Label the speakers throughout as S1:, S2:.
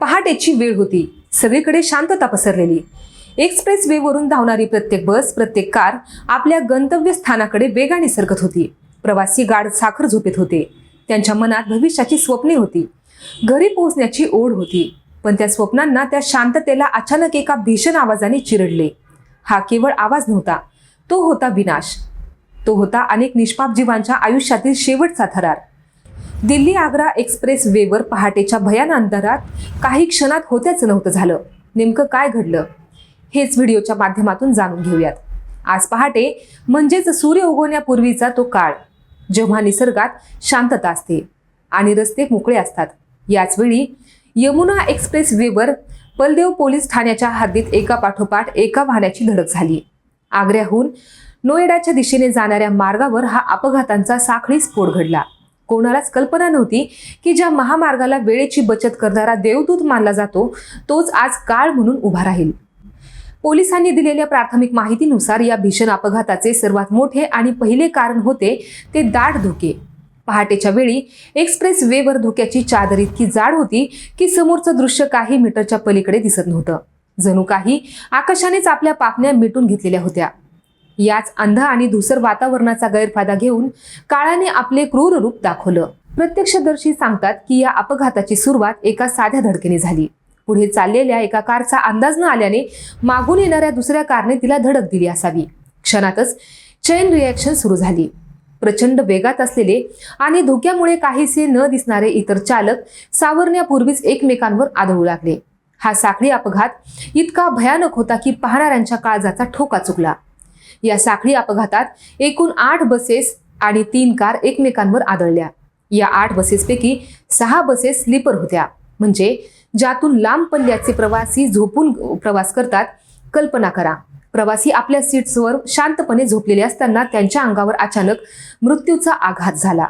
S1: पहाटेची वेळ होती. सगळीकडे शांतता पसरलेली. एक्सप्रेस वे वरून धावणारी प्रत्येक बस, प्रत्येक कार आपल्या गंतव्यस्थानाकडे वेगाने सरकत होती. प्रवासी गाढ साखर झोपेत होते. त्यांच्या मनात भविष्याची स्वप्ने होती. घरी पोहोचण्याची ओढ होती. पण त्या स्वप्नांना, त्या शांततेला अचानक एका भीषण आवाजाने चिरडले. हा केवळ आवाज नव्हता, तो होता विनाश. तो होता अनेक निष्पाप जीवांच्या आयुष्यातील शेवटचा थरार. दिल्ली आग्रा एक्सप्रेस वेवर पहाटेच्या भयान अंधारात काही क्षणात होत्याच नव्हतं झालं. नेमकं काय घडलं हेच व्हिडिओच्या माध्यमातून जाणून घेऊयात. आज पहाटे म्हणजेच सूर्य उगवण्यापूर्वीचा तो काळ, जेव्हा निसर्गात शांतता असते आणि रस्ते मोकळे असतात. याच वेळी यमुना एक्सप्रेस वेवर पलदेव पोलीस ठाण्याच्या हद्दीत एका पाठोपाठ एका वाहनाची धडक झाली. आग्र्याहून नोएडाच्या दिशेने जाणाऱ्या मार्गावर हा अपघातांचा साखळी स्फोट घडला. कोणालाच कल्पना नव्हती की ज्या महामार्गाला वेळेची बचत करणारा देवदूत मानला जातो, तोच आज काळ म्हणून उभा राहील. पोलिसांनी दिलेल्या प्राथमिक माहितीनुसार या भीषण अपघाताचे सर्वात मोठे आणि पहिले कारण होते ते दाट धुके. पहाटेच्या वेळी एक्सप्रेस वेवर धुक्याची चादर इतकी जाड होती की समोरचं दृश्य काही मीटरच्या पलीकडे दिसत नव्हतं. जणू काही आकाशानेच आपल्या पापण्या मिटून घेतलेल्या होत्या. याच अंध आणि धुसर वातावरणाचा गैरफायदा घेऊन काळाने आपले क्रूर रूप दाखवलं. प्रत्यक्षदर्शी सांगतात की या अपघाताची सुरुवात एका साध्या धडकेने झाली. पुढे चाललेल्या एका कारचा अंदाज न आल्याने मागून येणाऱ्या दुसऱ्या कारने तिला धडक दिली असावी. क्षणातच चेन रिॲक्शन सुरू झाली. प्रचंड वेगात असलेले आणि धुक्यामुळे काहीसे न दिसणारे इतर चालक सावरण्यापूर्वीच एकमेकांवर आदळू लागले. हा साखळी अपघात इतका भयानक होता की पाहणाऱ्यांच्या काळजाचा ठोका चुकला. या साखळी अपघातात एकूण 8 बसेस आणि 3 कार एकमेकांवर आदळल्या. या 8 बसेसपैकी 6 बसेस स्लीपर होत्या, म्हणजे ज्यातून लांब पल्ल्याचे प्रवासी झोपून प्रवास करतात. कल्पना करा, प्रवासी आपल्या सीट्सवर शांतपणे झोपलेले असताना त्यांच्या अंगावर अचानक मृत्यूचा आघात झाला.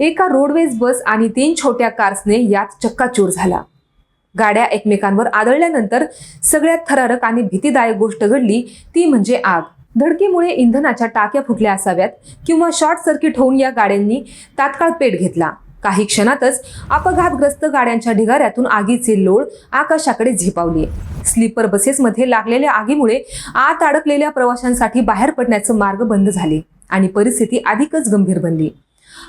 S1: एका रोडवेज बस आणि 3 छोट्या कार्सने यात चक्काचूर झाला. गाड्या एकमेकांवर आदळल्यानंतर सगळ्यात थरारक आणि भीतीदायक गोष्ट घडली ती म्हणजे आग. धडकीमुळे इंधनाच्या टाक्या फुटल्या असाव्यात किंवा शॉर्ट सर्किट होऊन या गाड्यांनी तात्काळ पेट घेतला. काही क्षणातच अपघातग्रस्त गाड्यांच्या ढिगाऱ्यातून आगीचे लोळ आकाशाकडे झेपावले. स्लीपर बसेसमध्ये लागलेल्या आगीमुळे आत अडकलेल्या प्रवाशांसाठी बाहेर पडण्याचे मार्ग बंद झाले आणि परिस्थिती अधिकच गंभीर बनली.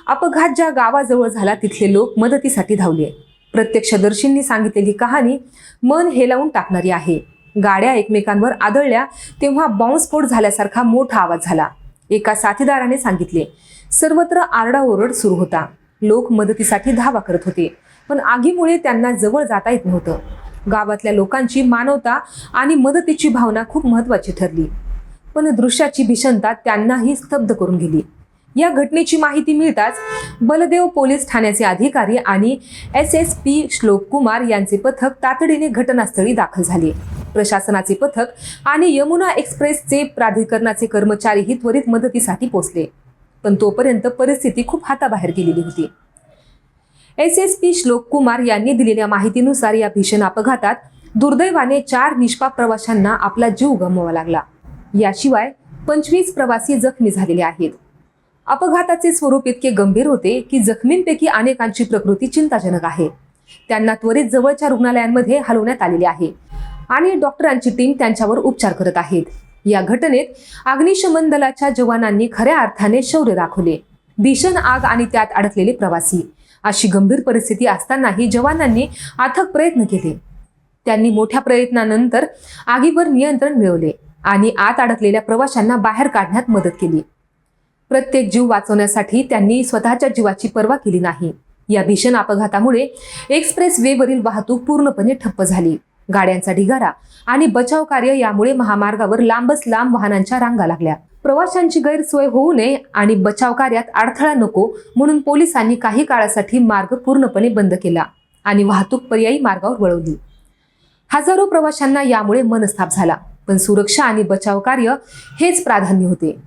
S1: अपघात ज्या गावाजवळ झाला तिथले लोक मदतीसाठी धावले. प्रत्यक्षदर्शींनी सांगितलेली कहाणी मन हेलावून टाकणारी आहे. गाड्या एकमेकांवर आदळल्या तेव्हा बॉम्बस्फोट झाल्यासारखा मोठा आवाज झाला. एका साथीदाराने सांगितले, सर्वत्र आरडाओरड सुरू होता. लोक मदतीसाठी धावा करत होते, पण आगीमुळे त्यांना जवळ जाता येत नव्हतं. गावातल्या लोकांची मानवता आणि मदतीची भावना खूप महत्त्वाची ठरली, पण दृश्याची भीषणता त्यांनाही स्तब्ध करून गेली. या घटनेची माहिती मिळताच बलदेव पोलीस ठाण्याचे अधिकारी आणि SSP श्लोक कुमार यांचे पथक तातडीने घटनास्थळी दाखल झाले. प्रशासनाचे पथक आणि यमुना एक्सप्रेसचे प्राधिकरणाचे कर्मचारीही त्वरित मदतीसाठी पोहोचले, पण तोपर्यंत परिस्थिती खूप हाताबाहेर गेलेली होती. SSP श्लोक कुमार यांनी दिलेल्या माहितीनुसार या भीषण अपघातात दुर्दैवाने 4 निष्पाप प्रवाशांना आपला जीव गमवावा लागला. याशिवाय 25 प्रवासी जखमी झालेले आहेत. अपघाताचे स्वरूप इतके गंभीर होते की जखमींपैकी अनेकांची प्रकृती चिंताजनक आहे. त्यांना त्वरित जवळच्या रुग्णालयांमध्ये हलवण्यात आलेले आहे आणि डॉक्टरांची टीम त्यांच्यावर उपचार करत आहेत. या घटनेत अग्निशमन दलाच्या जवानांनी खऱ्या अर्थाने शौर्य दाखवले. भीषण आग आणि त्यात अडकलेले प्रवासी, अशी गंभीर परिस्थिती असतानाही जवानांनी अथक प्रयत्न केले. त्यांनी मोठ्या प्रयत्नानंतर आगीवर नियंत्रण मिळवले आणि आत अडकलेल्या प्रवाशांना बाहेर काढण्यात मदत केली. प्रत्येक जीव वाचवण्यासाठी त्यांनी स्वतःच्या जीवाची पर्वा केली नाही. या भीषण अपघातामुळे एक्सप्रेस वेवरील वाहतूक पूर्णपणे ठप्प झाली. गाड्यांचा ढिगारा आणि बचाव कार्य यामुळे महामार्गावर लांबच लांब वाहनांच्या रांगा लागल्या. प्रवाशांची गैरसोय होऊ नये आणि बचाव कार्यात अडथळा नको म्हणून पोलिसांनी काही काळासाठी मार्ग पूर्णपणे बंद केला आणि वाहतूक पर्यायी मार्गावर वळवली. हजारो प्रवाशांना यामुळे मनस्ताप झाला, पण सुरक्षा आणि बचाव कार्य हेच प्राधान्य होते.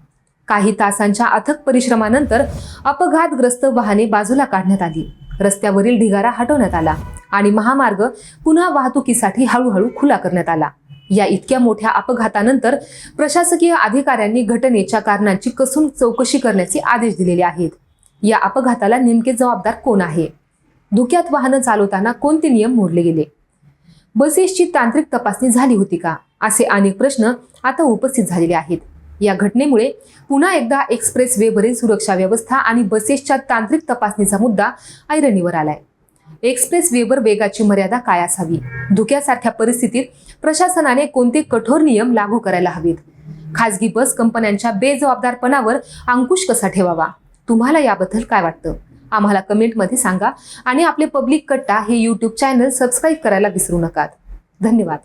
S1: काही तासांच्या अथक परिश्रमानंतर अपघातग्रस्त वाहने बाजूला काढण्यात आली. रस्त्यावरील ढिगारा हटवण्यात आला आणि महामार्ग पुन्हा वाहतुकीसाठी हळूहळू खुला करण्यात आला. या इतक्या मोठ्या अपघातानंतर प्रशासकीय अधिकाऱ्यांनी घटनेच्या कारणांची कसून चौकशी करण्याचे आदेश दिलेले आहेत. या अपघाताला नेमके जबाबदार कोण आहे? धुक्यात वाहन चालवताना कोणते नियम मोडले गेले? बसेसची तांत्रिक तपासणी झाली होती का, असे अनेक प्रश्न आता उपस्थित झालेले आहेत. या घटनेमुळे पुन्हा एकदा एक्सप्रेस वेवरील सुरक्षा व्यवस्था आणि बसेसच्या तांत्रिक तपासणीचा मुद्दा ऐरणीवर आलाय. एक्सप्रेस वेवर वेगाची मर्यादा काय असावी, धुक्यासारख्या परिस्थितीत प्रशासनाने कोणते कठोर नियम लागू करायला हवेत, खासगी बस कंपन्यांच्या बेजबाबदारपणावर अंकुश कसा ठेवावा, तुम्हाला याबद्दल काय वाटतं आम्हाला कमेंटमध्ये सांगा आणि आपले पब्लिक कट्टा हे YouTube चॅनल सबस्क्राईब करायला विसरू नका. धन्यवाद.